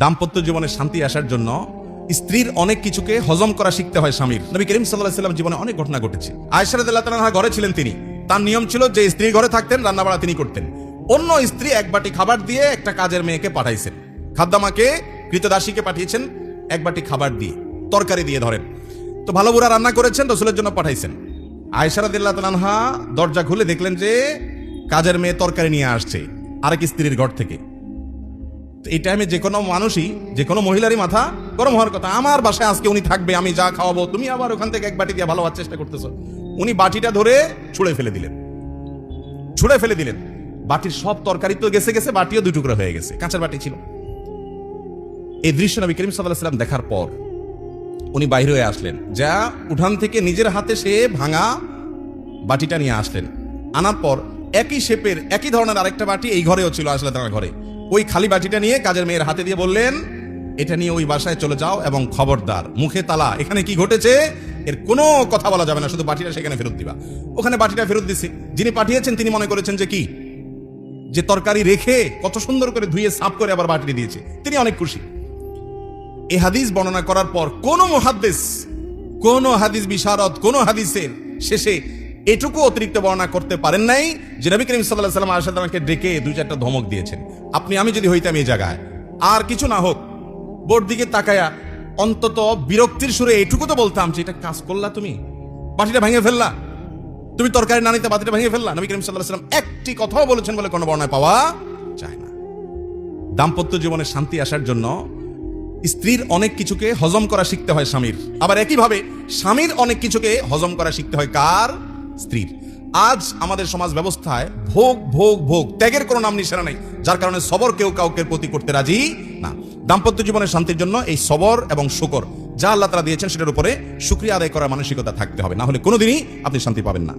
দাম্পত্য জীবনে শান্তি আসার জন্য স্ত্রীর অনেক কিছুকে হজম করা শিখতে হয় স্বামীর। নবী করিম সাল্লাল্লাহু আলাইহি ওয়াসাল্লাম জীবনে অনেক ঘটনা ঘটেছে। আয়েশা রাদিয়াল্লাহু তাআলা ঘরে ছিলেন তিনি, তার নিয়ম ছিল যে স্ত্রী ঘরে থাকতেন রান্না বাড়া তিনি করতেন। অন্য স্ত্রী এক বাটি খাবার দিয়ে একটা কাজের মেয়েকে পাঠাইছেন, খাদ্দামাকে কৃতদাসীকে পাঠিয়েছেন এক বাটি খাবার দিয়ে, তরকারি দিয়ে ধরেন। তো ভালো বুড়া রান্না করেছেন, রাসূলের জন্য পাঠাইছেন। আয়েশা রাদিয়াল্লাহু তাআলা দরজা খুলে দেখলেন যে কাজের মেয়ে তরকারি নিয়ে আসছে আরেক স্ত্রীর ঘর থেকে। এই টাইমে যে কোনো মানুষই, যে কোনো মহিলারই মাথা গরম হওয়ার কথা। আমার বাসায় আজকে উনি থাকবে, আমি যা খাওয়াবো, তুমি আবার ওখান থেকে এক বাটি দিয়ে ভালো হওয়ার চেষ্টা করতেছো। উনি বাটিটা ধরে ছুঁড়ে ফেলে দিলেন। বাটির সব তরকারি তো গেছে, বাটিও দুই টুকরো হয়ে গেছে, কাঁচের বাটি ছিল। এই দৃশ্য নবী করিম সাল্লাল্লাহু আলাইহি ওয়াসাল্লাম দেখার পর উনি বাইরে হয়ে আসলেন, যা উঠান থেকে নিজের হাতে সে ভাঙা বাটিটা নিয়ে আসলেন। আনার পর একই শেপের একই ধরনের আরেকটা বাটি এই ঘরেও ছিল, আসলে তার ঘরে ওই খালি বাটিটা নিয়ে কাজের মেয়ের হাতে দিয়ে বললেন, এটা নিয়ে ওই বাসায় চলে যাও এবং খবরদার মুখে তালা, এখানে কি ঘটেছে এর কোনো কথা বলা যাবে না, শুধু বাটিটা সেখানে ফেরত দিবা। ওখানে বাটিটা ফেরত দিছি। যিনি পাঠিয়েছেন তিনি মনে করেছেন যে কি, যে তরকারি রেখে কত সুন্দর করে ধুয়ে সাফ করে আবার বাটিটি দিয়েছে, তিনি অনেক খুশি। এই হাদিস বর্ণনা করার পর কোন মুহাদ্দিস, কোন হাদিস বিশারদ, কোন হাদিসের শেষে এটুকু অতিরিক্ত বর্ণনা করতে পারেন নাই যে নবী করিম সাল্লাল্লাহু আলাইহি ওয়াসাল্লাম আয়েশা রাদিয়াল্লাহু আনহাকে ডেকে দুই চারটা ধমক দিয়েছেন। আমি যদি হইতাম এই জায়গায়, আর কিছু না হোক বোর্ড দিকে তাকায়া অন্তত বিরক্তির সুরে এটুকু তো বলতাম যে এটা কাজ করলা, তুমি বাটিটা ভেঙে ফেললা, তুমি তরকারি না নিতে বাটিটা ভেঙে ফেললা। নবী করিম সাল্লাল্লাহু আলাইহি ওয়াসাল্লাম একটি কথাও বলেছেন বলে কোনো বর্ণনায় পাওয়া যায় না। দাম্পত্য জীবনে শান্তি আসার জন্য স্ত্রীর অনেক কিছুকে হজম করা শিখতে হয় স্বামীর, আবার একইভাবে স্বামীর অনেক কিছুকে হজম করা শিখতে হয় কার? স্ত্রীর। আজ আমাদের সমাজ ব্যবস্থায় ভোগ ভোগ ভোগ, ত্যাগের কোনো নাম নিশানা নেই, যার কারণে সবর কেউ কাউকে প্রতি করতে রাজি না। দাম্পত্য জীবনের শান্তির জন্য এই সবর এবং শুকর যা আল্লাহ তাআলা দিয়েছেন সেটার উপরে শুকরিয়া আদায় করার মানসিকতা থাকতে হবে, না হলে কোনোদিনই আপনি শান্তি পাবেন না।